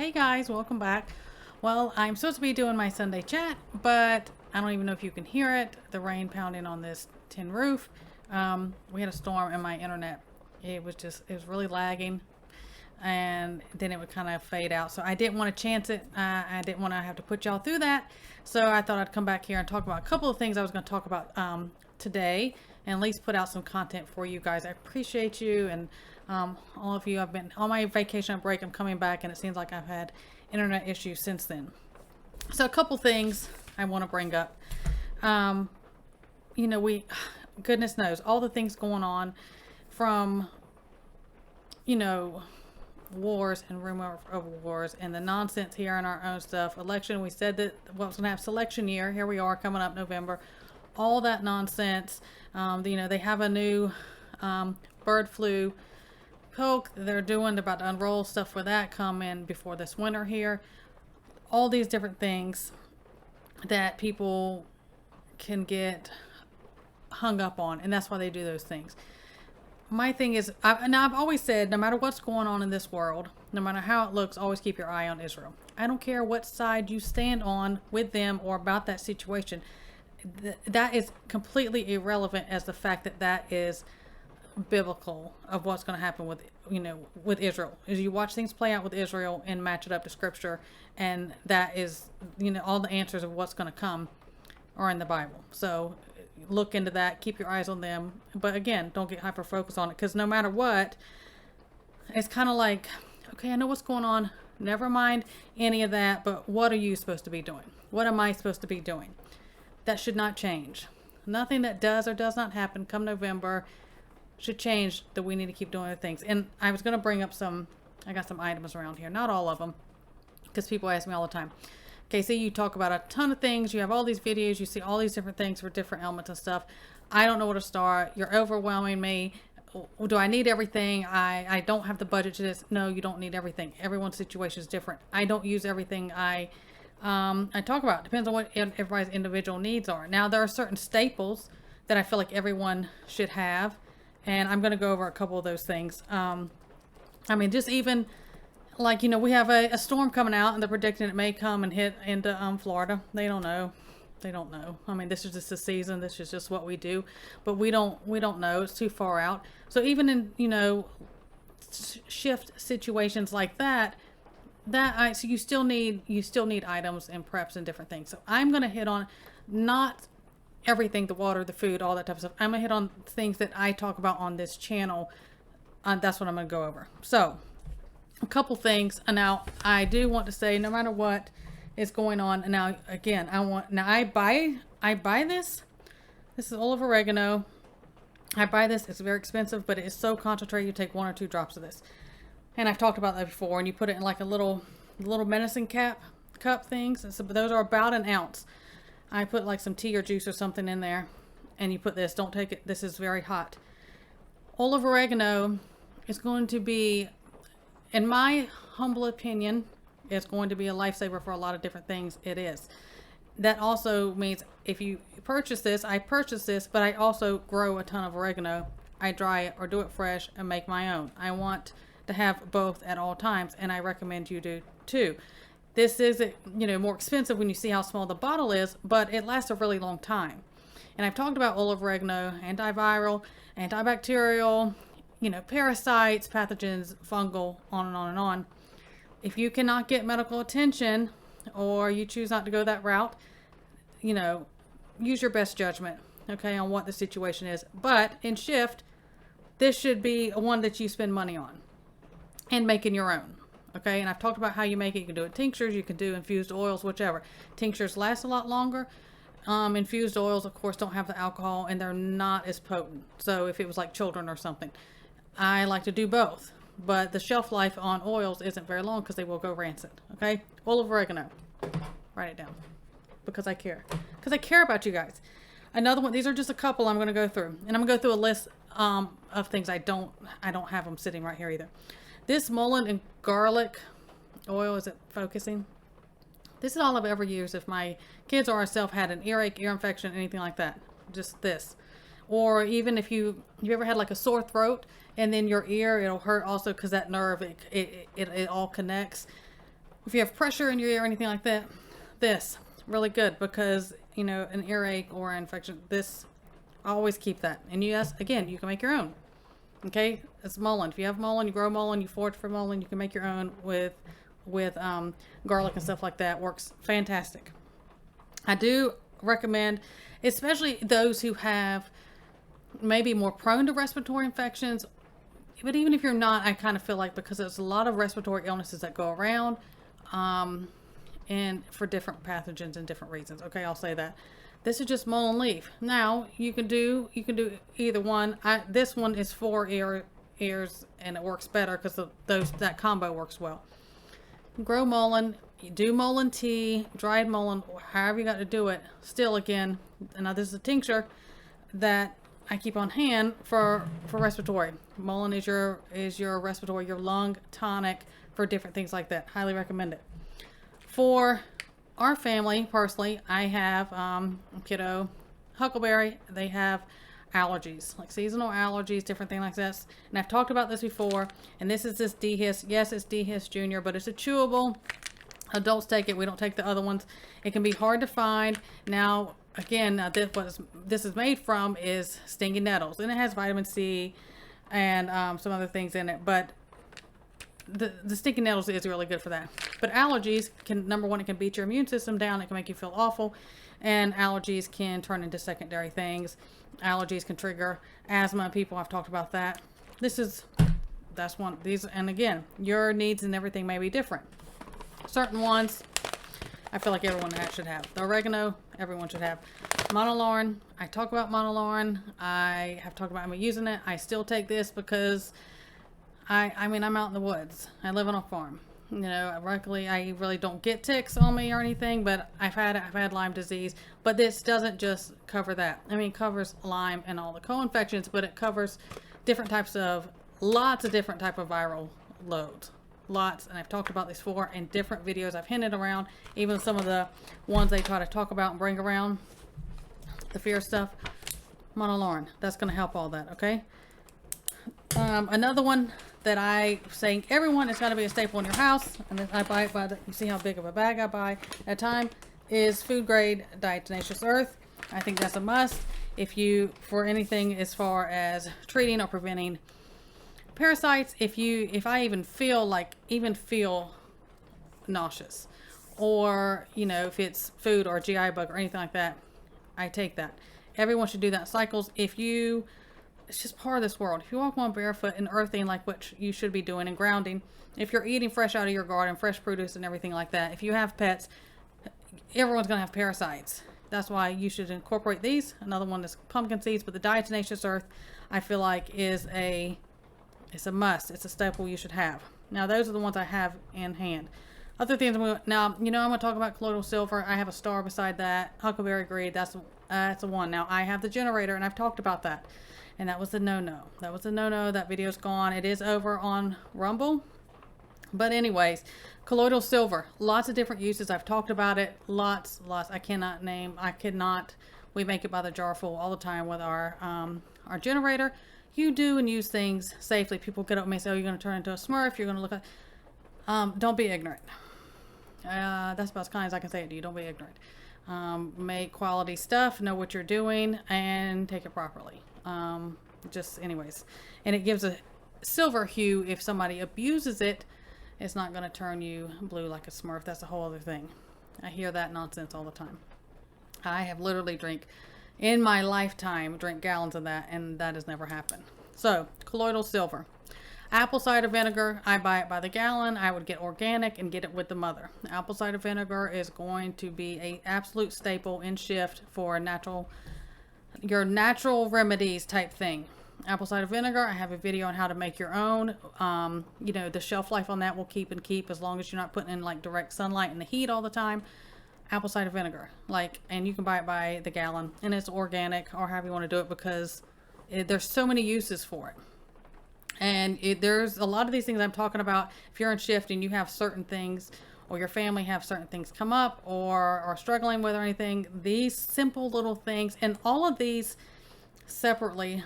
Hey guys, welcome back. Well, I'm supposed to be doing my Sunday chat, but I don't even know if you can hear it. The rain pounding on this tin roof. We had a storm and my internet, it was really lagging, and then it would kind of fade out. So I didn't want to chance it. I didn't want to have to put y'all through that. So I thought I'd come back here and talk about a couple of things I was going to talk about today, and at least put out some content for you guys. I appreciate you, and all of you. I've been on my vacation break. I'm coming back, and it seems like I've had internet issues since then. So a couple things I want to bring up. We, goodness knows, all the things going on from, wars and rumor of wars and the nonsense here in our own stuff. Election, we said that what was going to have selection year. Here we are coming up November. All that nonsense. They have a new bird flu pill they're doing. They're about to unroll stuff for that coming before this winter here. All these different things that people can get hung up on, and that's why they do those things. My thing is, I've always said, no matter what's going on in this world, no matter how it looks, always keep your eye on Israel. I don't care what side you stand on with them or about that situation. That is completely irrelevant as the fact that is biblical of what's going to happen with Israel. As you watch things play out with Israel and match it up to scripture, and that is, all the answers of what's going to come are in the Bible. So look into that, keep your eyes on them, but again, don't get hyper focused on it, because no matter what, it's kind of like, okay, I know what's going on, never mind any of that, but what are you supposed to be doing? What am I supposed to be doing? That should not change. Nothing that does or does not happen come November should change that we need to keep doing the things. And I was going to bring up I got some items around here, not all of them, because people ask me all the time. Okay, so you talk about a ton of things, you have all these videos, you see all these different things for different elements and stuff. I don't know where to start. You're overwhelming me. Do I need everything? I don't have the budget to this. No, you don't need everything. Everyone's situation is different. I don't use everything I talk about. Depends on what everybody's individual needs are. Now, there are certain staples that I feel like everyone should have, and I'm going to go over a couple of those things. Just even like, we have a storm coming out, and they're predicting it may come and hit into Florida. They don't know. This is just the season. This is just what we do, but we don't know. It's too far out. So even in, shift situations like that, so you still need items and preps and different things. So I'm going to hit on not everything, the water, the food, all that type of stuff. I'm going to hit on things that I talk about on this channel. That's what I'm going to go over. So a couple things. Now, I do want to say, no matter what is going on, now again, I buy this. This is olive oregano. I buy this. It's very expensive, but it is so concentrated. You take 1 or 2 drops of this, and I've talked about that before. And you put it in like a little medicine cup things. So those are about an ounce. I put like some tea or juice or something in there, and you put this. Don't take it. This is very hot. Olive oregano is going to be, in my humble opinion, it's going to be a lifesaver for a lot of different things. It is. That also means if you purchase this, I purchase this, but I also grow a ton of oregano. I dry it or do it fresh and make my own. I want to have both at all times, and I recommend you do too. This is, more expensive when you see how small the bottle is, but it lasts a really long time. And I've talked about olive oregano, antiviral, antibacterial, parasites, pathogens, fungal, on and on and on. If you cannot get medical attention, or you choose not to go that route, use your best judgment, okay, on what the situation is. But in shift, this should be one that you spend money on and making your own. Okay, and I've talked about how you make it. You can do it tinctures, you can do infused oils, whichever. Tinctures last a lot longer. Infused oils, of course, don't have the alcohol, and they're not as potent. So if it was like children or something, I like to do both. But the shelf life on oils isn't very long because they will go rancid. Okay, olive oregano. Write it down because I care. Because I care about you guys. Another one. These are just a couple I'm going to go through, and I'm going to go through a list of things I don't have them sitting right here either. This mullein and garlic oil, is it focusing? This is all I've ever used if my kids or myself had an earache, ear infection, anything like that. Just this. Or even if you ever had like a sore throat and then your ear, it'll hurt also because that nerve, it all connects. If you have pressure in your ear or anything like that, this really good, because you know, an earache or an infection, this, always keep that. And yes, again, you can make your own. Okay, it's mullein. If you have mullein, you grow mullein, you forage for mullein, you can make your own with garlic and stuff like that. Works fantastic. I do recommend, especially those who have maybe more prone to respiratory infections. But even if you're not, I kind of feel like, because there's a lot of respiratory illnesses that go around, and for different pathogens and different reasons. Okay, I'll say that. This is just mullein leaf. Now you can do either one. This one is for ears, and it works better because that combo works well. Grow mullein. You do mullein tea, dried mullein, however you got to do it. Still, again, now this is a tincture that I keep on hand for respiratory. Mullein is your respiratory, your lung tonic for different things like that. Highly recommend it. For our family, personally, I have kiddo, huckleberry. They have allergies, like seasonal allergies, different things like this. And I've talked about this before. And this is this DHIS. Yes, it's DHIS Junior, but it's a chewable. Adults take it. We don't take the other ones. It can be hard to find. Now, again, what this is made from is stinging nettles, and it has vitamin C and some other things in it. But the stinging nettles is really good for that. But allergies can, number one, it can beat your immune system down. It can make you feel awful, and allergies can turn into secondary things. Allergies can trigger asthma. People, I've talked about that. That's one. These, and again, your needs and everything may be different. Certain ones, I feel like everyone should have. The oregano, everyone should have. Monolaurin, I talk about monolaurin. I have talked about me using it. I still take this because I mean, I'm out in the woods. I live on a farm. You know, luckily I really don't get ticks on me or anything, but I've had Lyme disease. But this doesn't just cover that. I mean, it covers Lyme and all the co-infections, but it covers lots of different type of viral loads. Lots, and I've talked about these before in different videos. I've hinted around even some of the ones they try to talk about and bring around the fear stuff. Monolaurin, that's going to help all that. Okay. Another one that I saying everyone, it's got to be a staple in your house, and then I buy it by you see how big of a bag I buy at a time, is food grade diatomaceous earth. I think that's a must for anything as far as treating or preventing parasites. If I even feel nauseous, or you know, if it's food or GI bug or anything like that, I take that. Everyone should do that in cycles. It's just part of this world. If you walk on barefoot and earthing, like what you should be doing, and grounding, if you're eating fresh out of your garden, fresh produce and everything like that, if you have pets, everyone's going to have parasites. That's why you should incorporate these. Another one is pumpkin seeds, but the diatomaceous earth, I feel like it's a must. It's a staple you should have. Now, those are the ones I have in hand. Other things, now, you know, I'm going to talk about colloidal silver. I have a star beside that. Huckleberry green, that's the one. Now, I have the generator, and I've talked about that. And that was the no-no. That was the no-no. That video's gone. It is over on Rumble. But anyways, colloidal silver. Lots of different uses. I've talked about it. Lots. I cannot name. We make it by the jar full all the time with our generator. You do and use things safely. People get up with me and say, oh, you're going to turn into a Smurf. You're going to look like... don't be ignorant. That's about as kind as I can say it to you. Don't be ignorant. Make quality stuff. Know what you're doing. And take it properly. Just anyways. And it gives a silver hue. If somebody abuses it, it's not going to turn you blue like a Smurf. That's a whole other thing. I hear that nonsense all the time. I have literally in my lifetime, drink gallons of that, and that has never happened. So, colloidal silver. Apple cider vinegar, I buy it by the gallon. I would get organic and get it with the mother. Apple cider vinegar is going to be an absolute staple in shift for your natural remedies type thing. Apple cider vinegar, I have a video on how to make your own. You know, the shelf life on that will keep as long as you're not putting in like direct sunlight and the heat all the time. Apple cider vinegar, and you can buy it by the gallon, and it's organic, or however you want to do it, because there's so many uses for it. And there's a lot of these things I'm talking about. If you're in shift and you have certain things, or your family have certain things come up, or are struggling with or anything, these simple little things, and all of these separately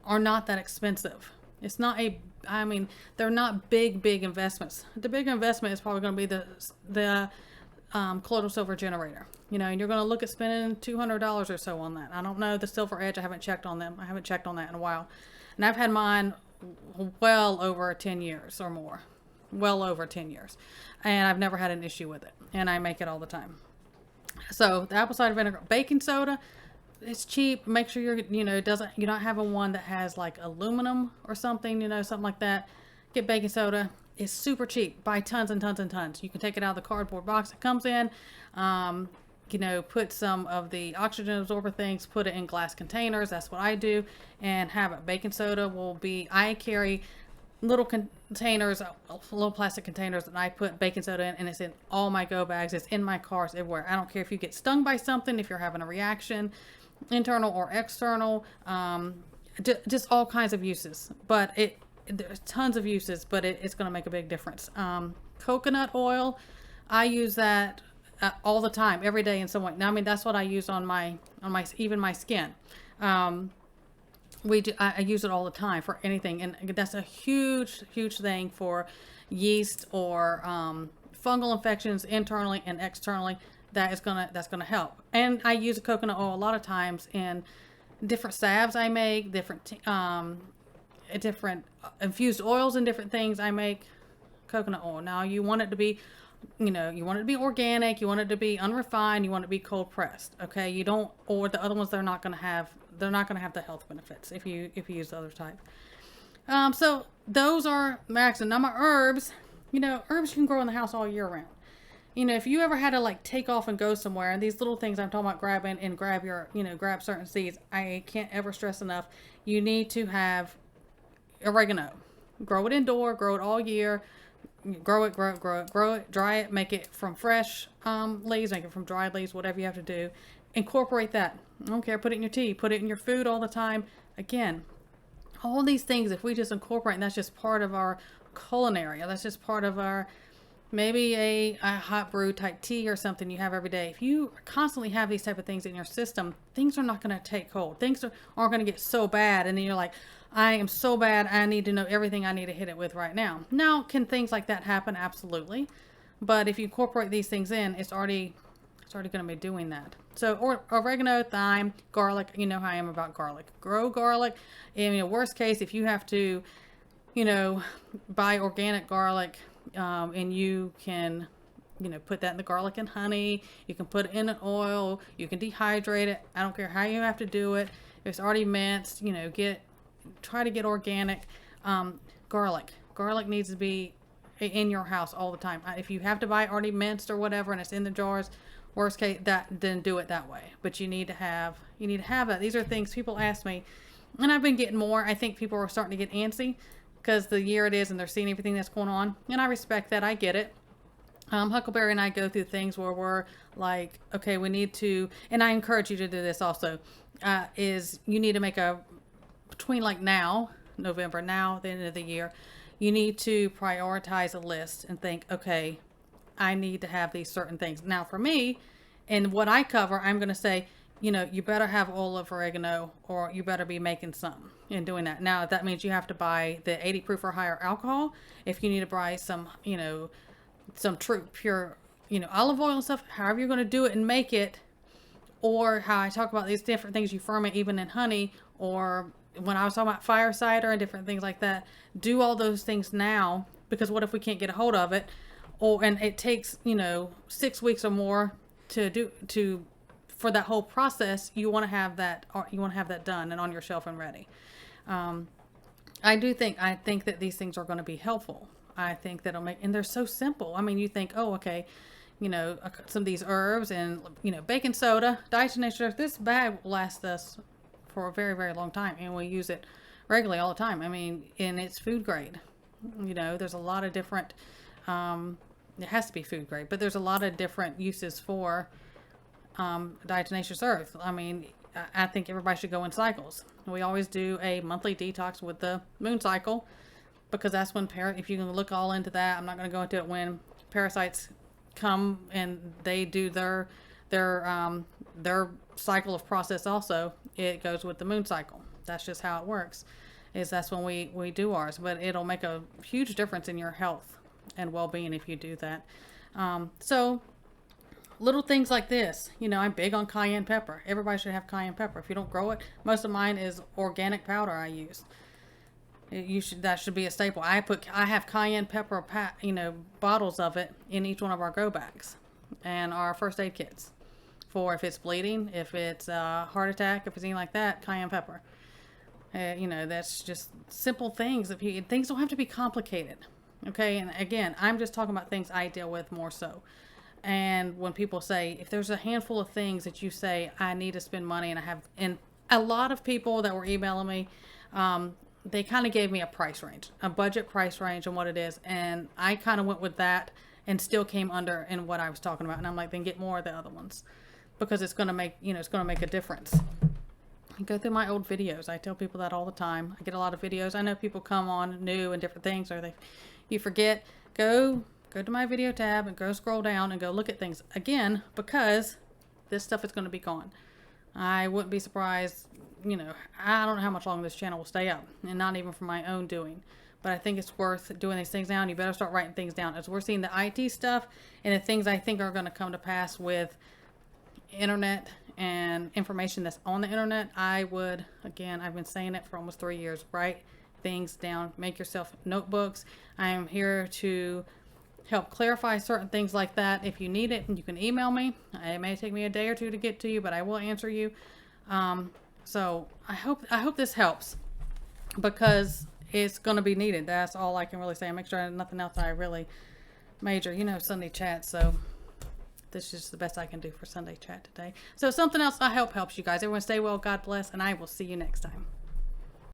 are not that expensive. It's not I mean, they're not big investments. The big investment is probably going to be the colloidal silver generator. And you're going to look at spending $200 or so on that. I don't know the Silver Edge. I haven't checked on them. I haven't checked on that in a while. And I've had mine well over 10 years or more. Well over 10 years. And I've never had an issue with it. And I make it all the time. So the apple cider vinegar, baking soda, it's cheap. Make sure you're not having one that has like aluminum or something, something like that. Get baking soda. It's super cheap. Buy tons and tons and tons. You can take it out of the cardboard box it comes in. Put some of the oxygen absorber things, put it in glass containers. That's what I do, and have it. Baking soda I carry little containers, little plastic containers, and I put baking soda in, and it's in all my go bags. It's in my cars, everywhere. I don't care if you get stung by something, if you're having a reaction, internal or external, just all kinds of uses. But there's tons of uses, but it's going to make a big difference. Coconut oil, I use that all the time, every day in some way. Now, I mean, that's what I use on my even my skin. I use it all the time for anything, and that's a huge thing for yeast or fungal infections internally and externally. That's gonna help. And I use coconut oil a lot of times in different salves I make, different infused oils and different things I make. Coconut oil. Now you want it to be, you want it to be organic, you want it to be unrefined, you want it to be cold pressed. Okay, you don't, or the other ones they're not going to have the health benefits if you use the other type. So those are max. And now my herbs, herbs you can grow in the house all year round. If you ever had to like take off and go somewhere, and these little things I'm talking about grabbing and grab certain seeds, I can't ever stress enough. You need to have oregano. Grow it indoor, grow it all year. Grow it, dry it, make it from fresh leaves, make it from dried leaves, whatever you have to do. Incorporate that. I don't care, put it in your tea, put it in your food all the time. Again, all these things, if we just incorporate, and that's just part of our culinary, that's just part of our, maybe a hot brew type tea or something you have every day. If you constantly have these type of things in your system, things are not going to take hold. Things aren't going to get so bad, and then you're like, I am so bad, I need to know everything I need to hit it with right now. Now, can things like that happen? Absolutely. But if you incorporate these things in, it's already going to be doing that. So, oregano, thyme, garlic, you know how I am about garlic. Grow garlic. In worst case, if you have to, buy organic garlic, and you can, put that in the garlic and honey. You can put it in an oil. You can dehydrate it. I don't care how you have to do it. If it's already minced, try to get organic. Garlic needs to be in your house all the time. If you have to buy already minced or whatever and it's in the jars, worst case, then do it that way. But you need to have that. These are things people ask me, and I've been getting more. I think people are starting to get antsy because the year it is and they're seeing everything that's going on, and I respect that. I get it. Huckleberry and I go through things where we're like, okay, we need to, and I encourage you to do this also, is you need to make between like now, November, now, the end of the year, you need to prioritize a list and think, okay, I need to have these certain things. Now for me, and what I cover, I'm going to say, you better have oil of oregano, or you better be making some and doing that. Now, that means you have to buy the 80 proof or higher alcohol. If you need to buy some, some true pure, olive oil and stuff, however you're going to do it and make it, or how I talk about these different things you ferment even in honey, or when I was talking about fire cider and different things like that, do all those things now, because what if we can't get a hold of it? And it takes, 6 weeks or more for that whole process. You want to have that done and on your shelf and ready. I think that these things are going to be helpful. I think that'll and they're so simple. I mean, you think, oh, okay, some of these herbs and, baking soda, diatomaceous, this bag will last us for a very, very long time, and we use it regularly all the time. I mean, and it's food grade. There's a lot of different, it has to be food grade, but there's a lot of different uses for diatomaceous earth. I mean, I think everybody should go in cycles. We always do a monthly detox with the moon cycle, because that's when if you can look all into that, I'm not going to go into it, when parasites come and they do their cycle of process also, it goes with the moon cycle. That's just how it works. is that's when we do ours. But it'll make a huge difference in your health and well-being if you do that. So little things like this, I'm big on cayenne pepper. Everybody should have cayenne pepper. If you don't grow it, most of mine is organic powder I use. That should be a staple. I have cayenne pepper bottles of it in each one of our grow bags and our first aid kits for if it's bleeding, if it's a heart attack, if it's anything like that, cayenne pepper. That's just simple things. Things don't have to be complicated. Okay. And again, I'm just talking about things I deal with more so. And when people say, if there's a handful of things that you say, I need to spend money, and a lot of people that were emailing me, they kind of gave me a price range, a budget price range and what it is. And I kind of went with that and still came under in what I was talking about. And I'm like, then get more of the other ones because it's going to make, it's going to make a difference. I go through my old videos. I tell people that all the time. I get a lot of videos. I know people come on new and different things, or you forget, go to my video tab and go scroll down and go look at things again, because this stuff is going to be gone. I wouldn't be surprised, I don't know how much longer this channel will stay up, and not even for my own doing, but I think it's worth doing these things now, and you better start writing things down as we're seeing the IT stuff and the things I think are going to come to pass with internet and information that's on the internet. I've been saying it for almost 3 years, write things down, make yourself notebooks. I am here to help clarify certain things like that. If you need it, you can email me. It may take me a day or two to get to you, but I will answer you. So I hope this helps, because it's going to be needed. That's all I can really say. I make sure nothing else I really major, Sunday chat. So this is the best I can do for Sunday chat today. So something else I hope helps you guys. Everyone stay well, God bless, and I will see you next time.